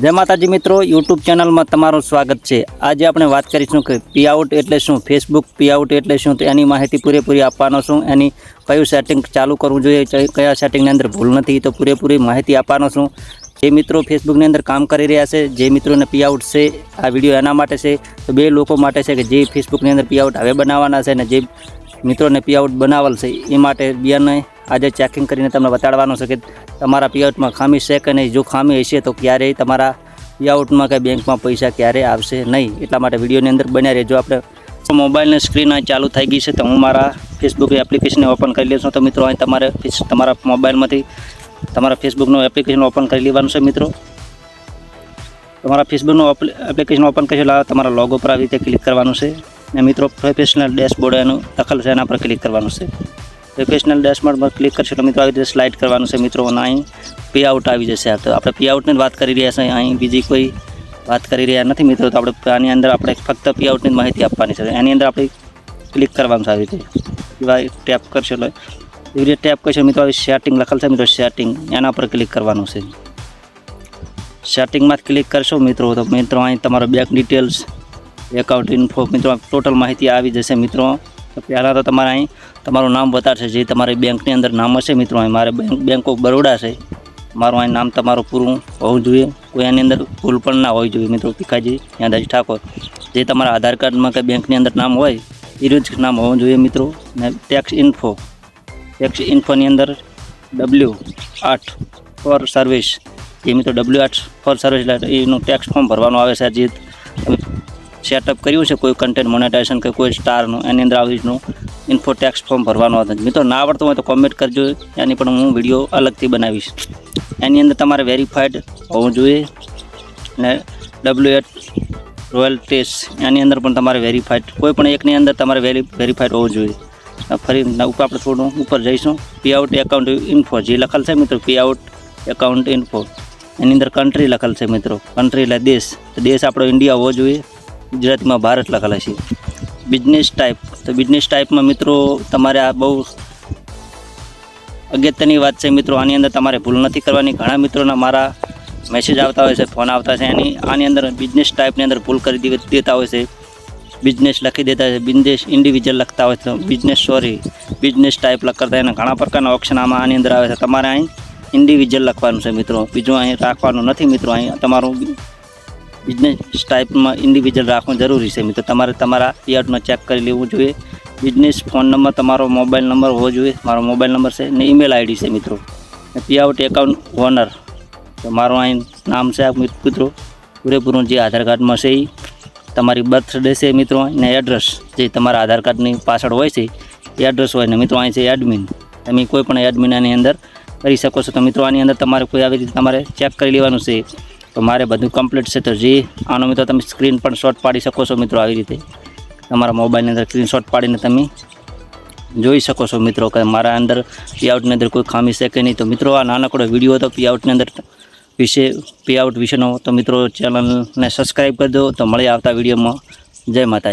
जय माताजी मित्रों, यूट्यूब चैनल में तमारुं स्वागत है। आज આપણે વાત કરીશું કે પી આઉટ એટલે શું, ફેસબુક પી આઉટ એટલે શું, તો એની માહિતી પૂરેપૂરી આપવાનો છું। એની કયું સેટિંગ ચાલુ કરવું જોઈએ, કયા સેટિંગની અંદર ભૂલ નથી, તો પૂરેપૂરી માહિતી આપવાનો છું। જે મિત્રો ફેસબુકની અંદર કામ કરી રહ્યા છે, જે મિત્રોને પી આઉટ છે, આ વિડીયો એના માટે છે। તો બે લોકો માટે છે કે જે ફેસબુકની અંદર પી આઉટ હવે બનાવવાના છે ને જે મિત્રોને પી આઉટ બનાવેલ છે એ માટે બેને આજે ચેકિંગ કરીને તમને બતાડવાનું છે કે તમારા પી આઉટમાં ખામી છે કે નહીં। જો ખામી હશે તો ક્યારેય તમારા પી આઉટમાં કે બેંકમાં પૈસા ક્યારે આવશે નહીં। એટલા માટે વિડીયોની અંદર બન્યા રહેજો। આપણે મોબાઈલની સ્ક્રીન અહીં ચાલુ થઈ ગઈ છે, તો હું મારા ફેસબુક એપ્લિકેશનને ઓપન કરી લઈશું। તો મિત્રો અહીં તમારા મોબાઈલમાંથી તમારા ફેસબુકનું એપ્લિકેશન ઓપન કરી લેવાનું છે। મિત્રો તમારા ફેસબુકનું એપ્લિકેશન ઓપન કરી એટલે તમારા લોગો પર આવી રીતે ક્લિક કરવાનું છે અને મિત્રો પ્રોફેશનલ ડેશબોર્ડ એનું દખલ છે, એના પર ક્લિક કરવાનું છે। પ્રોફેશનલ ડેશબોર્ડ પર ક્લિક કરશો તો મિત્રો આવી રીતે સ્લાઇડ કરવાનું છે। મિત્રો અહીં પે આઉટ આવી જશે। તો આપણે પે આઉટની વાત કરી રહ્યા છીએ, અહીં બીજી કોઈ વાત કરી રહ્યા નથી મિત્રો। તો આપણે આની અંદર આપણે ફક્ત પે આઉટની માહિતી આપવાની છે। એની અંદર આપણે ક્લિક કરવાનું છે, આવી રીતે એવા ટેપ કરશો એટલે એવી રીતે ટેપ કરશો મિત્રો આવી સેટિંગ લખેલ છે, મિત્રો સેટિંગ એના પર ક્લિક કરવાનું છે। સેટિંગમાં ક્લિક કરશો મિત્રો તો મિત્રો અહીં તમારો બેંક ડિટેલ્સ, એકાઉન્ટ ઇન્ફો મિત્રો ટોટલ માહિતી આવી જશે। મિત્રો પહેલાં તો તમારે અહીં તમારું નામ બતાડશે, જે તમારી બેંકની અંદર નામ હશે। મિત્રો અહીં મારે બેંક ઓફ બરોડા છે, મારું અહીં નામ તમારું પૂરું હોવું જોઈએ, કોઈ એની અંદર ભૂલ પણ ના હોવી જોઈએ। મિત્રો ભીખાજી યાદાજી ઠાકોર જે તમારા આધાર કાર્ડમાં કે બેંકની અંદર નામ હોય એ જ નામ હોવું જોઈએ। મિત્રો ને ટેક્સ ઇન્ફોની અંદર W8 ફોર સર્વિસ, જે મિત્રો W8 ફોર સર્વિસ એટલે એનું ટેક્સ ફોર્મ ભરવાનું આવે છે। જે તમે સેટઅપ કર્યું છે કોઈ કન્ટેન્ટ મોનેટાઇઝેશન કે કોઈ સ્ટારનું, એની અંદર આવી રીતનું ઇન્ફો ટેક્સ ફોર્મ ભરવાનું હતું। મિત્રો ના આવડતું હોય તો કોમેન્ટ કરજો, એની પણ હું વિડીયો અલગથી બનાવીશ। એની અંદર તમારે વેરીફાઈડ હોવું જોઈએ ને W8 રોયલ્ટીસ એની અંદર પણ તમારે વેરીફાઈડ, કોઈ પણ એકની અંદર તમારે વેરીફાઈડ હોવું જોઈએ। ફરી આપણે થોડું ઉપર જઈશું। પે આઉટ એકાઉન્ટ ઇન્ફો જે લખેલ છે મિત્રો, પે આઉટ એકાઉન્ટ ઇન્ફો એની અંદર કન્ટ્રી લખેલ છે મિત્રો, કન્ટ્રી એટલે દેશ, તો દેશ આપણો ઇન્ડિયા હોવો જોઈએ, ગુજરાતીમાં ભારત લખેલા છે। બિઝનેસ ટાઈપ, તો બિઝનેસ ટાઈપમાં મિત્રો તમારે આ બહુ અગત્યની વાત છે મિત્રો, આની અંદર તમારે ભૂલ નથી કરવાની। ઘણા મિત્રોના મારા મેસેજ આવતા હોય છે, ફોન આવતા છે, આની અંદર બિઝનેસ ટાઈપની અંદર ભૂલ કરી દેતા હોય છે, બિઝનેસ લખી દેતા હોય છે, બિઝનેસ ઇન્ડિવિજ્યુઅલ લખતા હોય છે, બિઝનેસ ટાઈપ કરતા એના ઘણા પ્રકારના ઓપ્શન આની અંદર આવે છે। તમારે અહીં ઇન્ડિવિજ્યુઅલ લખવાનું છે મિત્રો, બીજું અહીં રાખવાનું નથી મિત્રો। અહીં તમારું બિઝનેસ ટાઈપમાં ઇન્ડિવિજ્યુઅલ રાખવું જરૂરી છે મિત્રો। તમારે તમારા પે આઉટમાં ચેક કરી લેવું જોઈએ। બિઝનેસ ફોન નંબર તમારો મોબાઈલ નંબર હોવો જોઈએ, મારો મોબાઈલ નંબર છે ને ઈમેલ આઈડી છે મિત્રો। પે આઉટ એકાઉન્ટ ઓનર, તો મારું અહીં નામ છે મિત્રો પૂરેપૂરું જે આધાર કાર્ડમાં છે એ, તમારી બર્થડે છે મિત્રો, અને એડ્રેસ જે તમારા આધાર કાર્ડની પાછળ હોય છે એ એડ્રેસ હોય ને મિત્રો અહીં છે એડમિન, તમે કોઈ પણ એડમિન આની અંદર કરી શકો છો। તો મિત્રો આની અંદર તમારે કોઈ આવી રીતે તમારે ચેક કરી લેવાનું છે। તો મારે બધું કમ્પ્લીટ છે, તો જે આનો મિત્રો તમે સ્ક્રીન પણ શોટ પાડી શકો છો મિત્રો, આવી રીતે તમારા મોબાઈલની અંદર સ્ક્રીનશોટ પાડીને તમે જોઈ શકો છો મિત્રો કે મારા અંદર પે આઉટની અંદર કોઈ ખામી છે કે નહીં। તો મિત્રો આ નાનકડો વિડીયો હતો પે આઉટની અંદર પે આઉટ વિશેનો, તો મિત્રો ચેનલને સબસ્ક્રાઈબ કરી દો। તો મળીએ આવતા વિડીયોમાં। જય માતાજી।